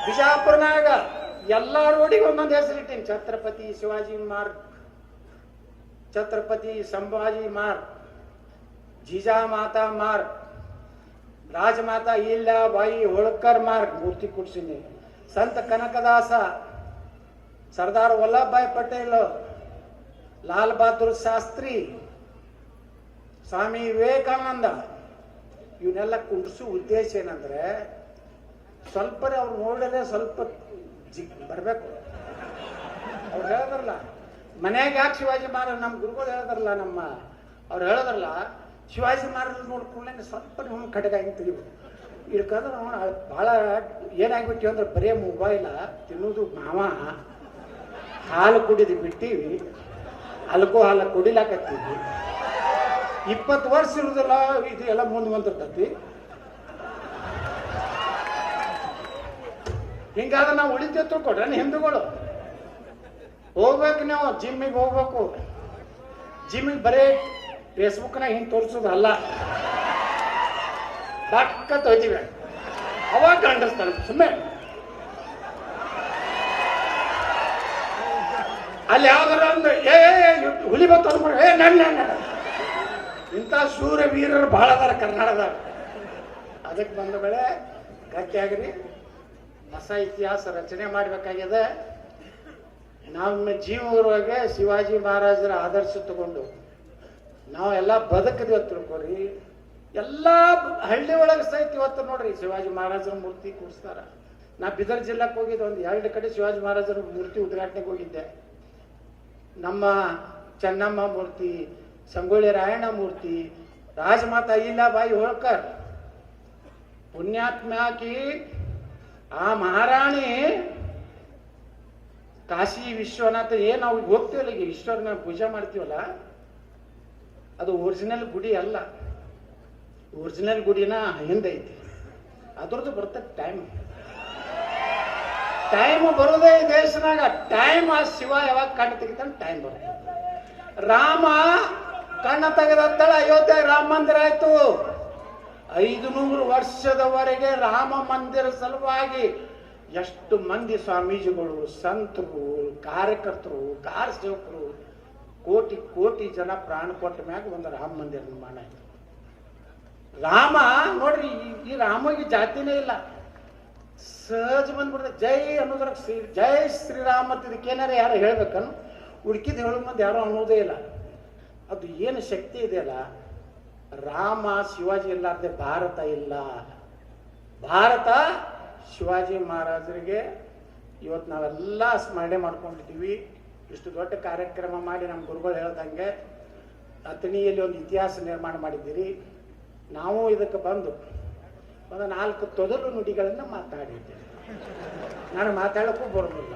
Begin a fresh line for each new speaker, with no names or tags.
ಬಿಜಾಪುರನಾಗ ಎಲ್ಲಾ ರೋಡಿಗೆ ಒಂದೊಂದು ಹೆಸರಿಟ್ಟೇನೆ. ಛತ್ರಪತಿ ಶಿವಾಜಿ ಮಾರ್ಗ್, ಛತ್ರಪತಿ ಸಂಭಾಜಿ ಮಾರ್ಗ್, ಜಿಜಾಮಾತಾ ಮಾರ್ಗ್, ರಾಜಮಾತಾ ಇಲ್ಲ ಬಾಯಿ ಹೋಳ್ಕರ್ ಮಾರ್ಗ್ ಮೂರ್ತಿ ಕೂಡ್ಸಿನಿ. ಸಂತ ಕನಕದಾಸ, ಸರ್ದಾರ್ ವಲ್ಲಭಭಾಯ್ ಪಟೇಲ್, ಲಾಲ್ ಬಹದ್ದೂರ್ ಶಾಸ್ತ್ರಿ, ಸ್ವಾಮಿ ವಿವೇಕಾನಂದ ಇವನ್ನೆಲ್ಲ ಕುಂಡ್ರಿಸೋ ಉದ್ದೇಶ ಏನಂದ್ರೆ ಸ್ವಲ್ಪ ಅವ್ರು ನೋಡಿದ್ರೆ ಸ್ವಲ್ಪ ಬರ್ಬೇಕು. ಅವ್ರು ಹೇಳಿದ್ರಲ್ಲ ಮನ್ಯಾಗ ಯಾಕೆ ಶಿವಾಜಿ ಮಹಾರಾಜ್, ನಮ್ಮ ಗುರುಗಳು ಹೇಳಿದ್ರಲ್ಲ, ಅವ್ರು ಹೇಳಿದ್ರಲ್ಲ ಶಿವಾಜಿ ಮಹಾರಾಜ್ ನೋಡ್ಕೊಳ್ಳೆ ಸ್ವಲ್ಪ ನಿಮ್ಮ ಕಡೆಗ ಹಿಂಗೆ ತೆಗಿಬೇಕು. ಇಳ್ಕಂದ್ರೆ ನಾವು ಭಾಳ ಏನಾಗ್ಬಿಟ್ಟಿವಿ ಅಂದ್ರೆ ಬರೇ ಮೊಬೈಲ ತಿನ್ನೋದು ಮಾವ, ಹಾಲು ಕುಡಿದು ಬಿಟ್ಟಿವಿ, ಆಲ್ಕೋಹಾಲ ಕುಡಿಲಾಕತ್ತೀವಿ. 20 ವರ್ಷ ಇರುದಿಲ್ಲ, ಇದು ಎಲ್ಲ ಮುಂದೆ ಬಂದಿರ್ತತಿ. ಹಿಂಗಾದ್ರೆ ನಾವು ಉಳಿತೇವೆ ತಿಳ್ಕೊಡ್ರಿ ಹಿಂದೂಗಳು. ಹೋಗ್ಬೇಕು, ನಾವು ಜಿಮ್ಮಿಗೆ ಹೋಗ್ಬೇಕು. ಜಿಮ್ಮಿಗೆ ಬರೀ ಫೇಸ್ಬುಕ್ನಾಗ ಹಿಂಗೆ ತೋರಿಸೋದು ಅಲ್ಲ, ಡಾಕ್ಕ ತೊಯ್ತೀವಿ, ಅವಾಗ ಕಂಡಿಸ್ತಾನೆ ಸುಮ್ಮನೆ. ಅಲ್ಲಿ ಯಾವ್ದಾರ ಒಂದು ಹುಲಿ ಬಂತು ಅಂದ್ಬಿಡ್ರಿ, ನನ್ನ ಇಂಥ ಶೂರ ವೀರರು ಬಹಳ ಅದಾರ ಕರ್ನಾಟಕದಾಗ. ಅದಕ್ಕೆ ಬಂದ ಬೆಳೆ ಗಟ್ಟಿಯಾಗ್ರಿ, ಹೊಸ ಇತಿಹಾಸ ರಚನೆ ಮಾಡ್ಬೇಕಾಗಿದೆ. ನಮ್ಮ ಜೀವನದೊಳಗೆ ಶಿವಾಜಿ ಮಹಾರಾಜರ ಆದರ್ಶ ತಗೊಂಡು ನಾವೆಲ್ಲ ಬದುಕದೇವ ತಿಳ್ಕೊರಿ. ಎಲ್ಲ ಹಳ್ಳಿ ಒಳಗೆ ಸಹಿತ ಇವತ್ತು ನೋಡ್ರಿ ಶಿವಾಜಿ ಮಹಾರಾಜರ ಮೂರ್ತಿ ಕೂರಿಸ್ತಾರ. ನಾ ಬೀದರ್ ಜಿಲ್ಲಾಕ್ಕೆ ಹೋಗಿದ್ದೆ, ಒಂದು 2 ಕಡೆ ಶಿವಾಜಿ ಮಹಾರಾಜರ ಮೂರ್ತಿ ಉದ್ಘಾಟನೆಗೆ ಹೋಗಿದ್ದೆ. ನಮ್ಮ ಚೆನ್ನಮ್ಮ ಮೂರ್ತಿ, ಸಂಗೊಳ್ಳಿ ರಾಯಣ್ಣ ಮೂರ್ತಿ, ರಾಜಮಾತಾ ಅಹಿಲ್ಯಾಬಾಯಿ ಹೋಳ್ಕರ್ ಪುಣ್ಯಾತ್ಮ್ಯಾಕಿ ಆ ಮಹಾರಾಣಿ ಕಾಶಿ ವಿಶ್ವನಾಥ ಏನ್ ನಾವು ಹೋಗ್ತೀವಲ್ಲ, ಈಗ ಈಶ್ವರನ ಪೂಜೆ ಮಾಡ್ತೀವಲ್ಲ, ಅದು ಒರಿಜಿನಲ್ ಗುಡಿ ಅಲ್ಲ. ಒರಿಜಿನಲ್ ಗುಡಿನ ಹಿಂದೈತಿ, ಅದ್ರದ್ದು ಬರ್ತದೆ ಟೈಮ್ ಬರೋದೇ ಈ ದೇಶನಾಗ. ಟೈಮ್ ಆ ಶಿವ ಯಾವಾಗ ಕಣ್ಣು ತೆಗಿತಾನೆ ಟೈಮ್ ಬರುತ್ತೆ. ರಾಮ ಕಣ್ಣು ತೆಗೆದತ್ತಳ ಅಯೋಧ್ಯೆ ರಾಮ ಮಂದಿರ ಆಯ್ತು. 500 ವರ್ಷದವರೆಗೆ ರಾಮ ಮಂದಿರ ಸಲುವಾಗಿ ಎಷ್ಟು ಮಂದಿ ಸ್ವಾಮೀಜಿಗಳು, ಸಂತರು, ಕಾರ್ಯಕರ್ತರು, ಕಾರ ಸೇವಕರು, ಕೋಟಿ ಜನ ಪ್ರಾಣ ಕೊಟ್ಟ ಮ್ಯಾಗ ಒಂದು ರಾಮ ಮಂದಿರ ನಿರ್ಮಾಣ ಆಯ್ತು. ರಾಮ ನೋಡ್ರಿ, ಈ ರಾಮಗೆ ಜಾತಿನೇ ಇಲ್ಲ, ಸಹಜ ಬಂದ್ಬಿಡ್ತದೆ. ಜೈ ಅನ್ನೋದ್ರ ಜೈ ಶ್ರೀರಾಮ ಅಂತ ಇದಕ್ಕೇನಾರ ಯಾರು ಹೇಳ್ಬೇಕನ್ನು ಹುಡುಕಿದ್ ಹೇಳೋ ಮಂದಿ ಯಾರು ಅನ್ನೋದೇ ಇಲ್ಲ. ಅದು ಏನು ಶಕ್ತಿ ಇದೆಯಲ್ಲ, ರಾಮ ಶಿವಾಜಿ ಇಲ್ಲಾರ್ದೆ ಭಾರತ ಇಲ್ಲ. ಭಾರತ ಶಿವಾಜಿ ಮಹಾರಾಜರಿಗೆ ಇವತ್ತು ನಾವೆಲ್ಲ ಸ್ಮರಣೆ ಮಾಡ್ಕೊಂಡಿದ್ದೀವಿ. ಇಷ್ಟು ದೊಡ್ಡ ಕಾರ್ಯಕ್ರಮ ಮಾಡಿ ನಮ್ಮ ಗುರುಗಳು ಹೇಳ್ದಂಗೆ ಅಥಣಿಯಲ್ಲಿ ಒಂದು ಇತಿಹಾಸ ನಿರ್ಮಾಣ ಮಾಡಿದ್ದೀರಿ. ನಾವು ಇದಕ್ಕೆ ಬಂದು 4 ತೊದಲು ನುಡಿಗಳನ್ನು ಮಾತಾಡಿದ್ದೇವೆ. ನಾನು ಮಾತಾಡೋಕ್ಕೂ ಬರೋದಿಲ್ಲ.